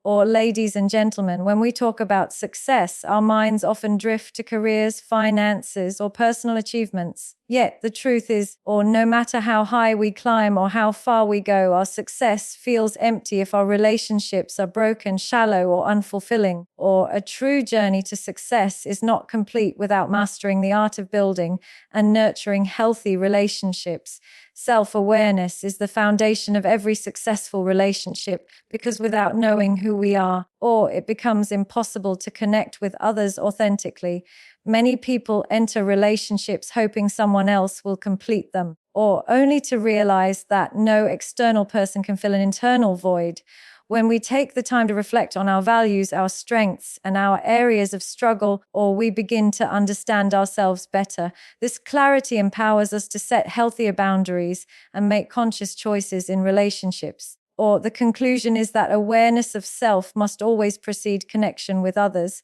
Or, ladies and gentlemen, when we talk about success, our minds often drift to careers, finances, or personal achievements. Yet, the truth is, or no matter how high we climb or how far we go, our success feels empty if our relationships are broken, shallow, or unfulfilling. Or, a true journey to success is not complete without mastering the art of building and nurturing healthy relationships. Self-awareness is the foundation of every successful relationship because without knowing who we are, or it becomes impossible to connect with others authentically. Many people enter relationships hoping someone else will complete them, or only to realize that no external person can fill an internal void. When we take the time to reflect on our values, our strengths, and our areas of struggle, or we begin to understand ourselves better, this clarity empowers us to set healthier boundaries and make conscious choices in relationships. Or the conclusion is that awareness of self must always precede connection with others.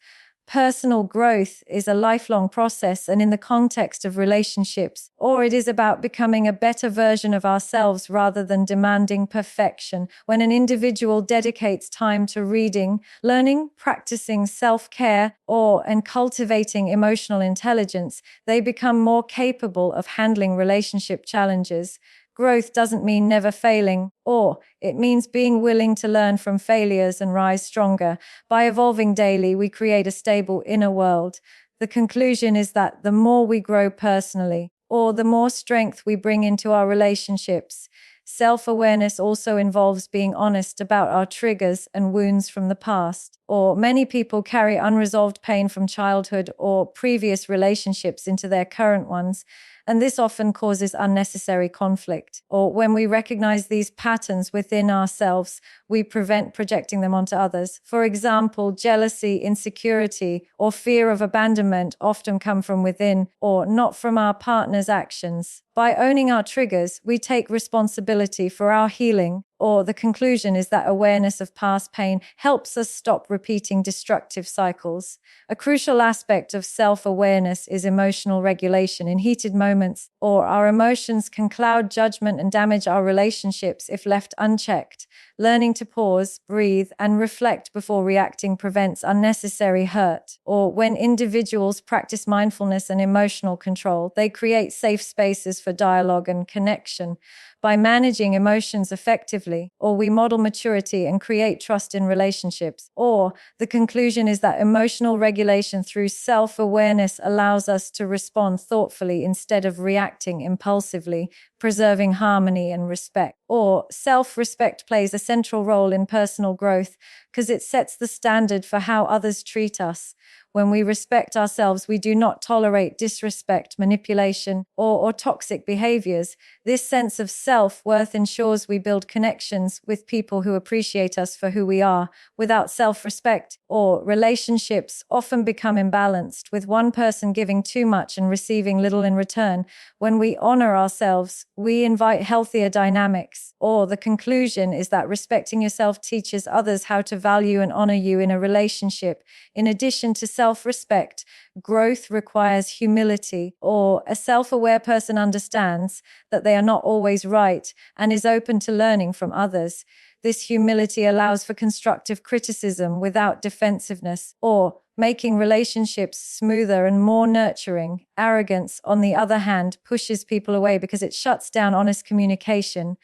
Personal growth is a lifelong process, and in the context of relationships, or it is about becoming a better version of ourselves rather than demanding perfection. When an individual dedicates time to reading, learning, practicing self-care, and cultivating emotional intelligence, they become more capable of handling relationship challenges. Growth doesn't mean never failing, or it means being willing to learn from failures and rise stronger. By evolving daily, we create a stable inner world. The conclusion is that the more we grow personally, or the more strength we bring into our relationships. Self-awareness also involves being honest about our triggers and wounds from the past. Or many people carry unresolved pain from childhood or previous relationships into their current ones, and this often causes unnecessary conflict. Or when we recognize these patterns within ourselves, we prevent projecting them onto others. For example, jealousy, insecurity, or fear of abandonment often come from within, or not from our partner's actions. By owning our triggers, we take responsibility for our healing. Or the conclusion is that awareness of past pain helps us stop repeating destructive cycles. A crucial aspect of self-awareness is emotional regulation. In heated moments, or our emotions can cloud judgment and damage our relationships if left unchecked. Learning to pause, breathe, and reflect before reacting prevents unnecessary hurt. Or when individuals practice mindfulness and emotional control, they create safe spaces for dialogue and connection. By managing emotions effectively, or we model maturity and create trust in relationships. Or the conclusion is that emotional regulation through self-awareness allows us to respond thoughtfully instead of reacting impulsively, preserving harmony and respect. Or self-respect plays a central role in personal growth because it sets the standard for how others treat us. When we respect ourselves, we do not tolerate disrespect, manipulation, or toxic behaviors. This sense of self-worth ensures we build connections with people who appreciate us for who we are. Without self-respect, or relationships often become imbalanced, with one person giving too much and receiving little in return. When we honor ourselves, we invite healthier dynamics. Or the conclusion is that respecting yourself teaches others how to value and honor you in a relationship. In addition to self-respect, growth requires humility, or a self-aware person understands that they are not always right and is open to learning from others. This humility allows for constructive criticism without defensiveness, or making relationships smoother and more nurturing. Arrogance, on the other hand, pushes people away because it shuts down honest communication.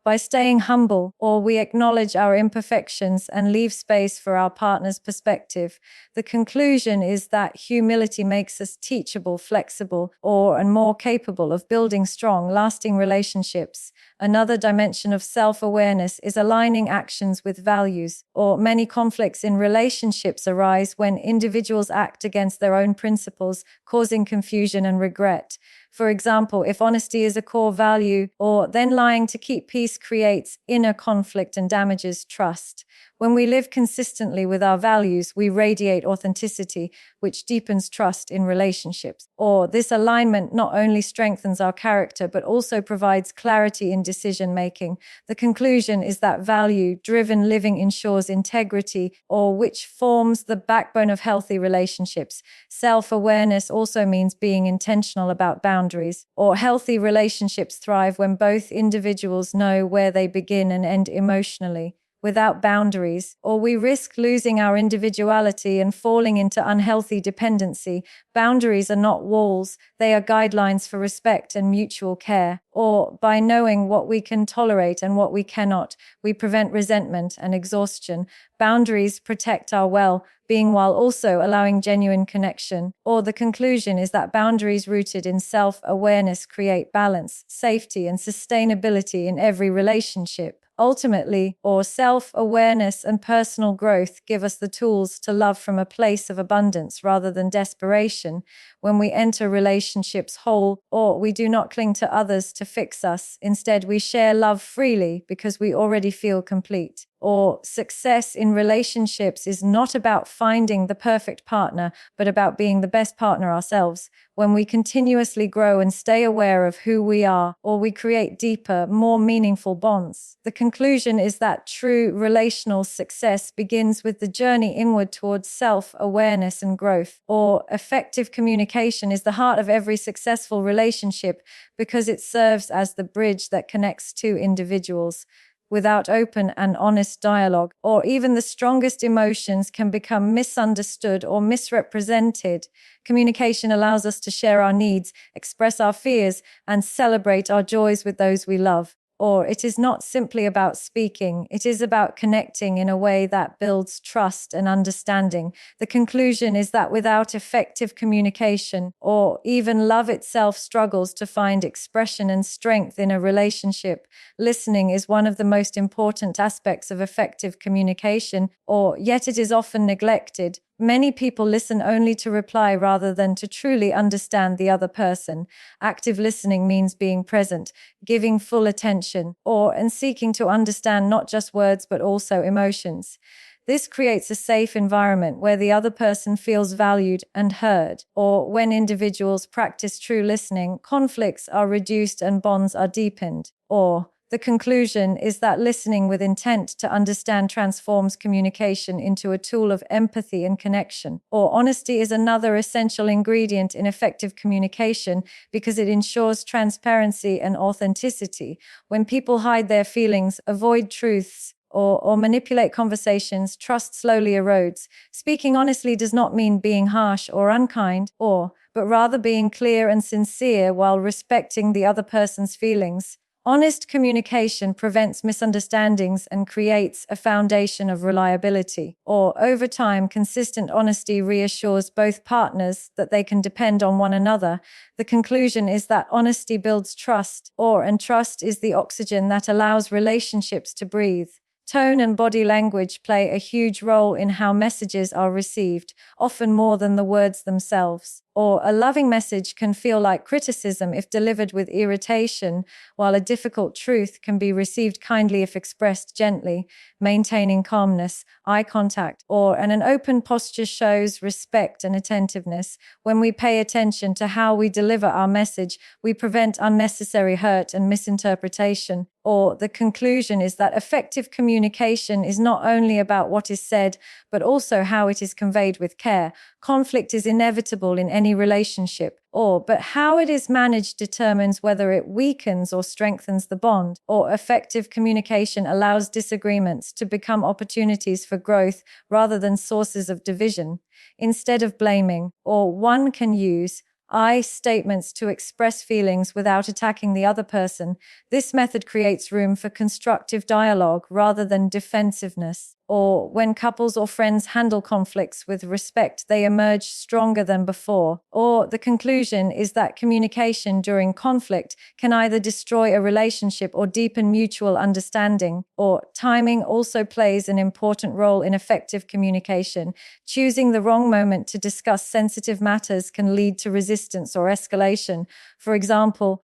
By staying humble, or we acknowledge our imperfections and leave space for our partner's perspective. The conclusion is that humility makes us teachable, flexible, and more capable of building strong, lasting relationships. Another dimension of self-awareness is aligning actions with values. Or many conflicts in relationships arise when individuals act against their own principles, causing confusion and regret. For example, if honesty is a core value, then lying to keep peace creates inner conflict and damages trust. When we live consistently with our values, we radiate authenticity, which deepens trust in relationships. Or this alignment not only strengthens our character, but also provides clarity in decision-making. The conclusion is that value-driven living ensures integrity, which forms the backbone of healthy relationships. Self-awareness also means being intentional about boundaries. Or healthy relationships thrive when both individuals know where they begin and end emotionally. without boundaries, or we risk losing our individuality and falling into unhealthy dependency. Boundaries are not walls, they are guidelines for respect and mutual care. Or, by knowing what we can tolerate and what we cannot, we prevent resentment and exhaustion. Boundaries protect our well-being while also allowing genuine connection. Or the conclusion is that boundaries rooted in self-awareness create balance, safety, and sustainability in every relationship. Ultimately, or self-awareness and personal growth give us the tools to love from a place of abundance rather than desperation. When we enter relationships whole, or we do not cling to others to fix us, instead we share love freely because we already feel complete. Or success in relationships is not about finding the perfect partner, but about being the best partner ourselves. When we continuously grow and stay aware of who we are, or we create deeper, more meaningful bonds. The conclusion is that true relational success begins with the journey inward towards self-awareness and growth. Or effective communication is the heart of every successful relationship because it serves as the bridge that connects two individuals. Without open and honest dialogue, or even the strongest emotions can become misunderstood or misrepresented. Communication allows us to share our needs, express our fears, and celebrate our joys with those we love. Or it is not simply about speaking, it is about connecting in a way that builds trust and understanding. The conclusion is that without effective communication, or even love itself struggles to find expression and strength in a relationship. Listening is one of the most important aspects of effective communication, or yet it is often neglected. Many people listen only to reply rather than to truly understand the other person. Active listening means being present, giving full attention, and seeking to understand not just words but also emotions. This creates a safe environment where the other person feels valued and heard. Or when individuals practice true listening, conflicts are reduced and bonds are deepened. Or the conclusion is that listening with intent to understand transforms communication into a tool of empathy and connection. Or honesty is another essential ingredient in effective communication because it ensures transparency and authenticity. When people hide their feelings, avoid truths, or manipulate conversations, trust slowly erodes. Speaking honestly does not mean being harsh or unkind, but rather being clear and sincere while respecting the other person's feelings. Honest communication prevents misunderstandings and creates a foundation of reliability. Or, over time, consistent honesty reassures both partners that they can depend on one another. The conclusion is that honesty builds trust, and trust is the oxygen that allows relationships to breathe. Tone and body language play a huge role in how messages are received, often more than the words themselves. Or a loving message can feel like criticism if delivered with irritation, while a difficult truth can be received kindly if expressed gently. Maintaining calmness, eye contact, and an open posture shows respect and attentiveness. When we pay attention to how we deliver our message, we prevent unnecessary hurt and misinterpretation. Or the conclusion is that effective communication is not only about what is said, but also how it is conveyed with care. Conflict is inevitable in any relationship, but how it is managed determines whether it weakens or strengthens the bond. Or effective communication allows disagreements to become opportunities for growth rather than sources of division. Instead of blaming, one can use I statements to express feelings without attacking the other person. This method creates room for constructive dialogue rather than defensiveness. Or when couples or friends handle conflicts with respect, they emerge stronger than before. Or the conclusion is that communication during conflict can either destroy a relationship or deepen mutual understanding. Or timing also plays an important role in effective communication. Choosing the wrong moment to discuss sensitive matters can lead to resistance or escalation. For example,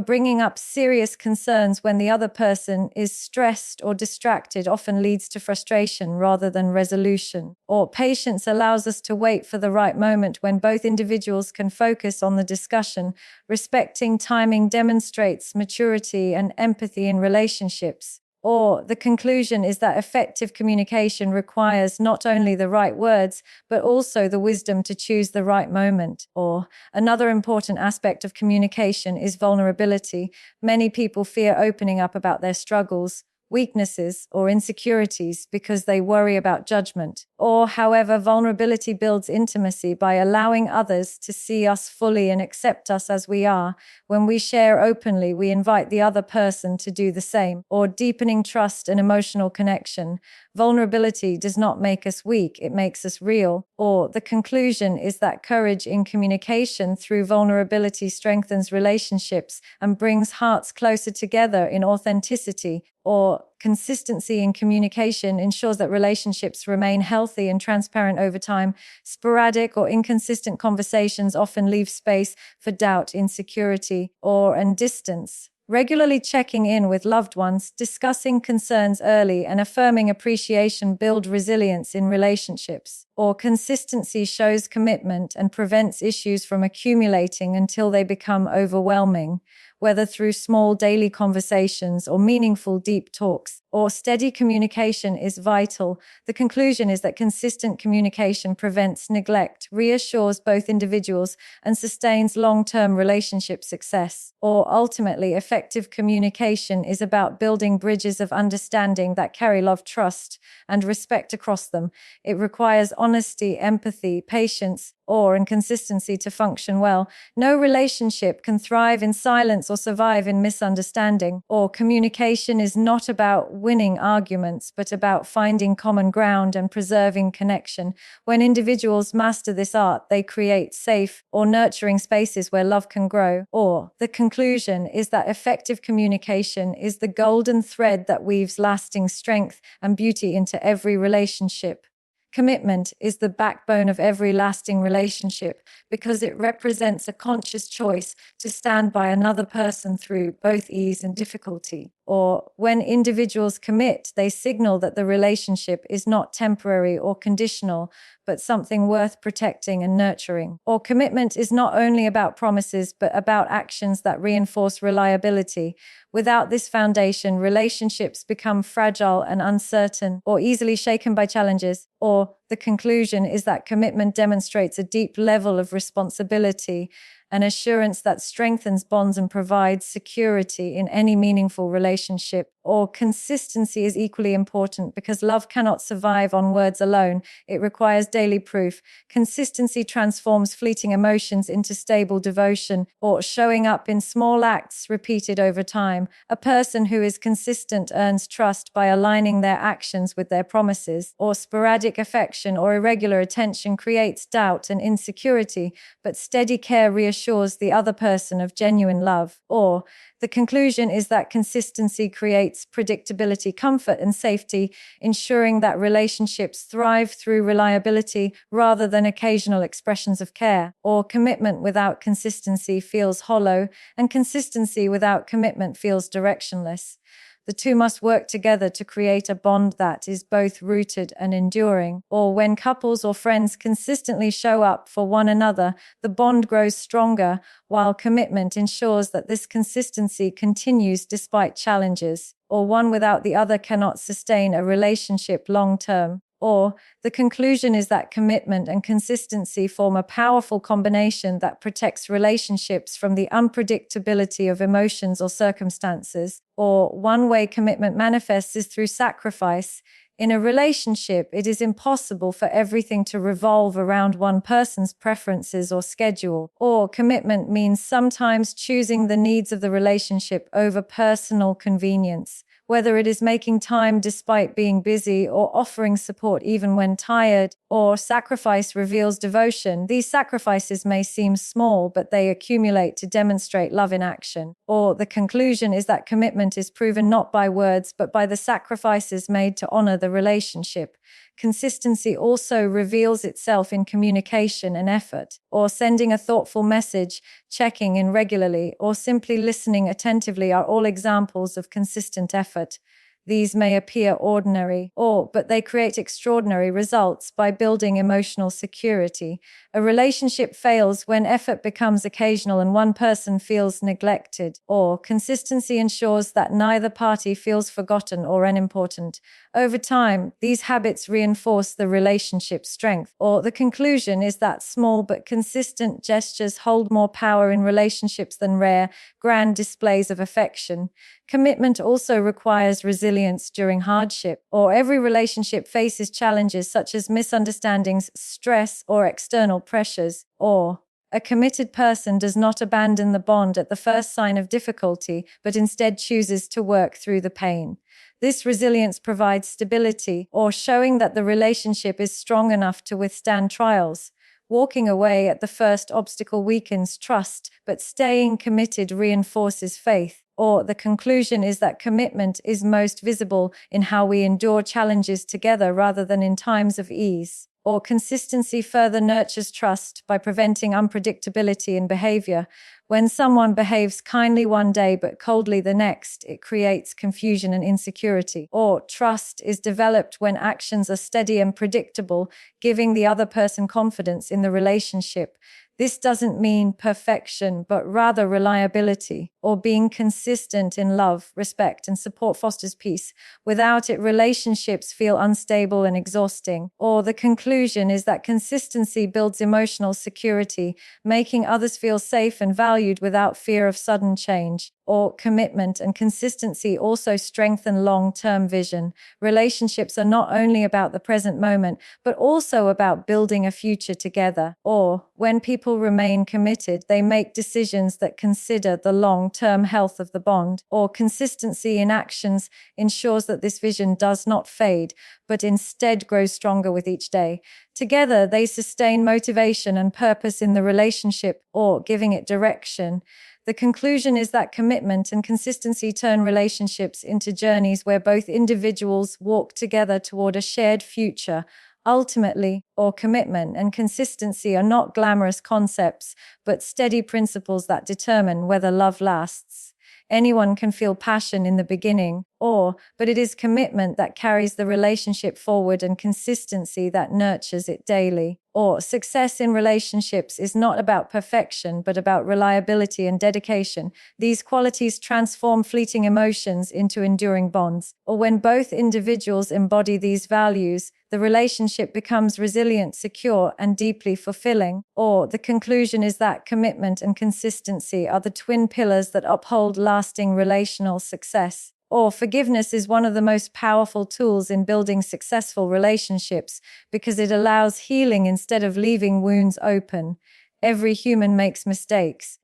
bringing up serious concerns when the other person is stressed or distracted often leads to frustration rather than resolution. Or patience allows us to wait for the right moment when both individuals can focus on the discussion. Respecting timing demonstrates maturity and empathy in relationships. Or the conclusion is that effective communication requires not only the right words, but also the wisdom to choose the right moment. Or another important aspect of communication is vulnerability. Many people fear opening up about their struggles, weaknesses, or insecurities because they worry about judgment. Or, however, vulnerability builds intimacy by allowing others to see us fully and accept us as we are. When we share openly, we invite the other person to do the same, or deepening trust and emotional connection. Vulnerability does not make us weak, it makes us real. Or, the conclusion is that courage in communication through vulnerability strengthens relationships and brings hearts closer together in authenticity. Or, consistency in communication ensures that relationships remain healthy and transparent over time. Sporadic or inconsistent conversations often leave space for doubt, insecurity, and distance. Regularly checking in with loved ones, discussing concerns early, and affirming appreciation build resilience in relationships. Or consistency shows commitment and prevents issues from accumulating until they become overwhelming. Whether through small daily conversations or meaningful deep talks, or steady communication is vital. The conclusion is that consistent communication prevents neglect, reassures both individuals, and sustains long-term relationship success. Or ultimately, effective communication is about building bridges of understanding that carry love, trust, and respect across them. It requires honesty, empathy, patience, and consistency to function well. No relationship can thrive in silence or survive in misunderstanding. Or communication is not about winning arguments, but about finding common ground and preserving connection. When individuals master this art, they create safe or nurturing spaces where love can grow. Or the conclusion is that effective communication is the golden thread that weaves lasting strength and beauty into every relationship. Commitment is the backbone of every lasting relationship because it represents a conscious choice to stand by another person through both ease and difficulty. Or when individuals commit, they signal that the relationship is not temporary or conditional, but something worth protecting and nurturing. Or commitment is not only about promises, but about actions that reinforce reliability. Without this foundation, relationships become fragile and uncertain, or easily shaken by challenges. Or the conclusion is that commitment demonstrates a deep level of responsibility, an assurance that strengthens bonds and provides security in any meaningful relationship. Or consistency is equally important because love cannot survive on words alone. It requires daily proof. Consistency transforms fleeting emotions into stable devotion, or showing up in small acts repeated over time. A person who is consistent earns trust by aligning their actions with their promises. Or sporadic affection or irregular attention creates doubt and insecurity, but steady care reassures the other person of genuine love. Or the conclusion is that consistency creates predictability, comfort, and safety, ensuring that relationships thrive through reliability rather than occasional expressions of care. Or commitment without consistency feels hollow, and consistency without commitment feels directionless. The two must work together to create a bond that is both rooted and enduring. Or when couples or friends consistently show up for one another, the bond grows stronger, while commitment ensures that this consistency continues despite challenges. Or one without the other cannot sustain a relationship long term. Or the conclusion is that commitment and consistency form a powerful combination that protects relationships from the unpredictability of emotions or circumstances. Or one way commitment manifests is through sacrifice. In a relationship, it is impossible for everything to revolve around one person's preferences or schedule. Or commitment means sometimes choosing the needs of the relationship over personal convenience. Whether it is making time despite being busy or offering support even when tired. Or sacrifice reveals devotion. These sacrifices may seem small, but they accumulate to demonstrate love in action. Or the conclusion is that commitment is proven not by words, but by the sacrifices made to honor the relationship. Consistency also reveals itself in communication and effort, or sending a thoughtful message, checking in regularly, or simply listening attentively are all examples of consistent effort. These may appear ordinary, but they create extraordinary results by building emotional security. A relationship fails when effort becomes occasional and one person feels neglected. Or consistency ensures that neither party feels forgotten or unimportant. Over time, these habits reinforce the relationship's strength. Or the conclusion is that small but consistent gestures hold more power in relationships than rare, grand displays of affection. Commitment also requires resilience during hardship, or every relationship faces challenges such as misunderstandings, stress, or external pressures. Or a committed person does not abandon the bond at the first sign of difficulty, but instead chooses to work through the pain. This resilience provides stability, or showing that the relationship is strong enough to withstand trials. Walking away at the first obstacle weakens trust, but staying committed reinforces faith. Or the conclusion is that commitment is most visible in how we endure challenges together rather than in times of ease. Or consistency further nurtures trust by preventing unpredictability in behavior. When someone behaves kindly one day but coldly the next, it creates confusion and insecurity. Or trust is developed when actions are steady and predictable, giving the other person confidence in the relationship. This doesn't mean perfection, but rather reliability, or being consistent in love, respect, and support fosters peace. Without it, relationships feel unstable and exhausting. Or the conclusion is that consistency builds emotional security, making others feel safe and valued without fear of sudden change. Or commitment and consistency also strengthen long-term vision. Relationships are not only about the present moment, but also about building a future together. Or when people remain committed, they make decisions that consider the long-term health of the bond. Or consistency in actions ensures that this vision does not fade, but instead grows stronger with each day. Together, they sustain motivation and purpose in the relationship, or giving it direction. The conclusion is that commitment and consistency turn relationships into journeys where both individuals walk together toward a shared future. Ultimately, or commitment and consistency are not glamorous concepts, but steady principles that determine whether love lasts. Anyone can feel passion in the beginning, but it is commitment that carries the relationship forward and consistency that nurtures it daily. Or success in relationships is not about perfection, but about reliability and dedication. These qualities transform fleeting emotions into enduring bonds. Or when both individuals embody these values, the relationship becomes resilient, secure, and deeply fulfilling. Or the conclusion is that commitment and consistency are the twin pillars that uphold lasting relational success. Or forgiveness is one of the most powerful tools in building successful relationships because it allows healing instead of leaving wounds open. Every human makes mistakes.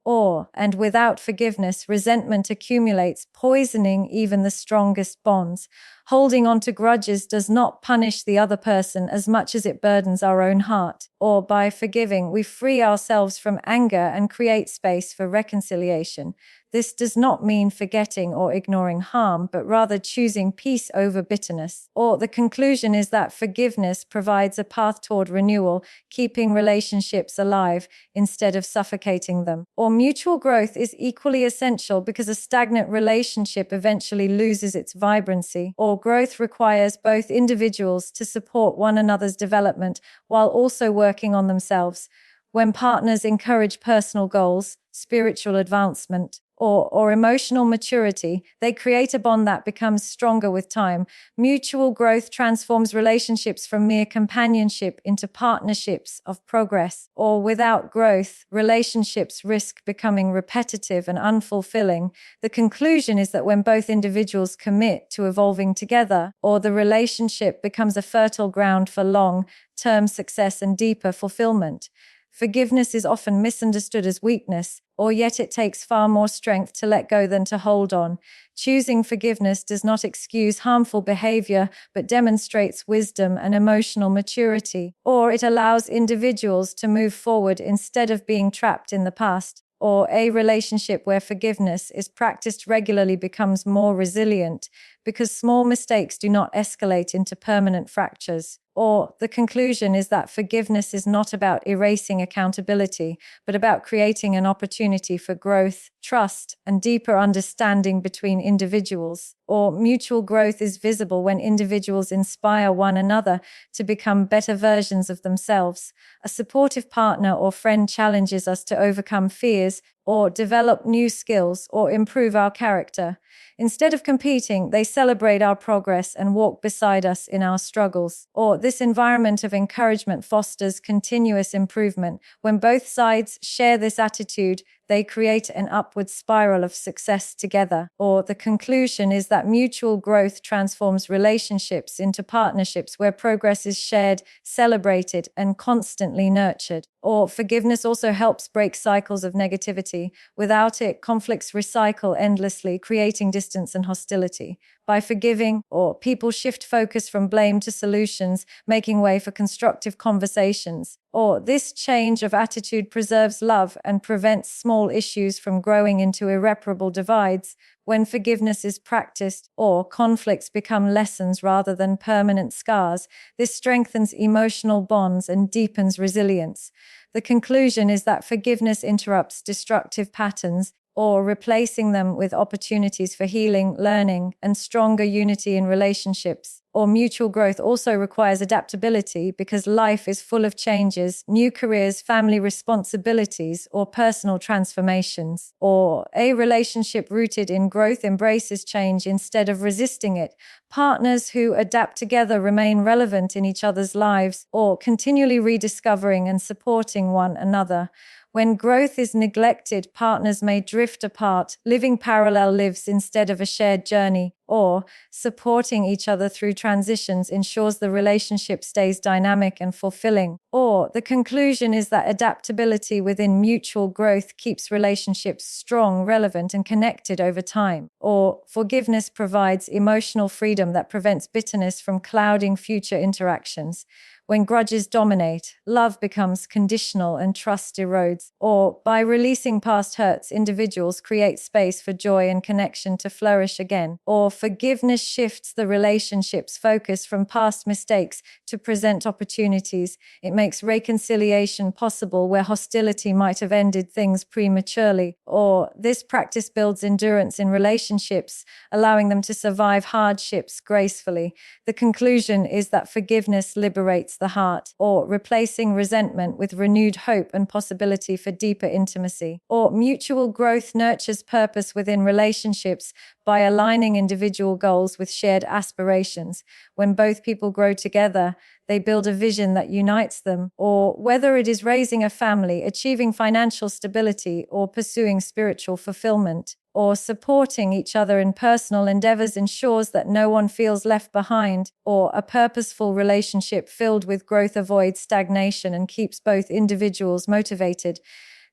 And without forgiveness, resentment accumulates, poisoning even the strongest bonds. Holding on to grudges does not punish the other person as much as it burdens our own heart. Or by forgiving, we free ourselves from anger and create space for reconciliation. This does not mean forgetting or ignoring harm, but rather choosing peace over bitterness. Or the conclusion is that forgiveness provides a path toward renewal, keeping relationships alive instead of suffocating them. Or mutual growth is equally essential because a stagnant relationship eventually loses its vibrancy. Or growth requires both individuals to support one another's development while also working on themselves. When partners encourage personal goals, spiritual advancement, or emotional maturity, they create a bond that becomes stronger with time. Mutual growth transforms relationships from mere companionship into partnerships of progress. Or without growth, relationships risk becoming repetitive and unfulfilling. The conclusion is that when both individuals commit to evolving together, the relationship becomes a fertile ground for long-term success and deeper fulfillment. Forgiveness is often misunderstood as weakness, yet it takes far more strength to let go than to hold on. Choosing forgiveness does not excuse harmful behavior, but demonstrates wisdom and emotional maturity. Or it allows individuals to move forward instead of being trapped in the past. Or a relationship where forgiveness is practiced regularly becomes more resilient because small mistakes do not escalate into permanent fractures. Or the conclusion is that forgiveness is not about erasing accountability, but about creating an opportunity for growth, trust, and deeper understanding between individuals. Or mutual growth is visible when individuals inspire one another to become better versions of themselves. A supportive partner or friend challenges us to overcome fears or develop new skills, or improve our character. Instead of competing, they celebrate our progress and walk beside us in our struggles. Or this environment of encouragement fosters continuous improvement. When both sides share this attitude, they create an upward spiral of success together. Or the conclusion is that mutual growth transforms relationships into partnerships where progress is shared, celebrated, and constantly nurtured. Or forgiveness also helps break cycles of negativity. Without it, conflicts recycle endlessly, creating distance and hostility. By forgiving, or people shift focus from blame to solutions, making way for constructive conversations. Or this change of attitude preserves love and prevents small issues from growing into irreparable divides. When forgiveness is practiced, or conflicts become lessons rather than permanent scars, this strengthens emotional bonds and deepens resilience. The conclusion is that forgiveness interrupts destructive patterns, or replacing them with opportunities for healing, learning, and stronger unity in relationships. Or mutual growth also requires adaptability because life is full of changes, new careers, family responsibilities, or personal transformations. Or a relationship rooted in growth embraces change instead of resisting it. Partners who adapt together remain relevant in each other's lives, or continually rediscovering and supporting one another. When growth is neglected, partners may drift apart, living parallel lives instead of a shared journey, or supporting each other through transitions ensures the relationship stays dynamic and fulfilling. Or the conclusion is that adaptability within mutual growth keeps relationships strong, relevant, and connected over time. Or forgiveness provides emotional freedom that prevents bitterness from clouding future interactions. When grudges dominate, love becomes conditional and trust erodes. Or by releasing past hurts, individuals create space for joy and connection to flourish again. Or forgiveness shifts the relationship's focus from past mistakes to present opportunities. It makes reconciliation possible where hostility might have ended things prematurely. Or this practice builds endurance in relationships, allowing them to survive hardships gracefully. The conclusion is that forgiveness liberates the heart, or replacing resentment with renewed hope and possibility for deeper intimacy. Or mutual growth nurtures purpose within relationships by aligning individual goals with shared aspirations. When both people grow together, they build a vision that unites them. Or whether it is raising a family, achieving financial stability, or pursuing spiritual fulfillment, or supporting each other in personal endeavors ensures that no one feels left behind. Or a purposeful relationship filled with growth avoids stagnation and keeps both individuals motivated.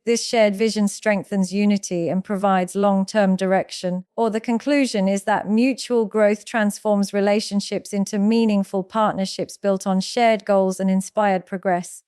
This shared vision strengthens unity and provides long-term direction. Or the conclusion is that mutual growth transforms relationships into meaningful partnerships built on shared goals and inspired progress.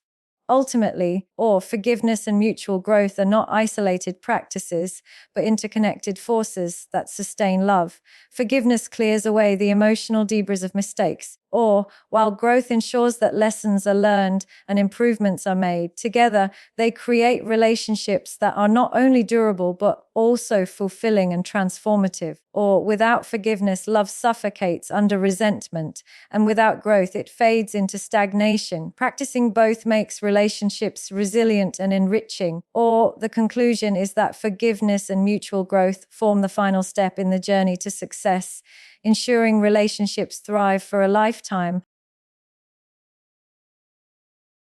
Ultimately, or forgiveness and mutual growth are not isolated practices, but interconnected forces that sustain love. Forgiveness clears away the emotional debris of mistakes, or while growth ensures that lessons are learned and improvements are made, together they create relationships that are not only durable but also fulfilling and transformative. Or without forgiveness, love suffocates under resentment, and without growth, it fades into stagnation. Practicing both makes relationships resilient and enriching. Or the conclusion is that forgiveness and mutual growth form the final step in the journey to success, ensuring relationships thrive for a lifetime.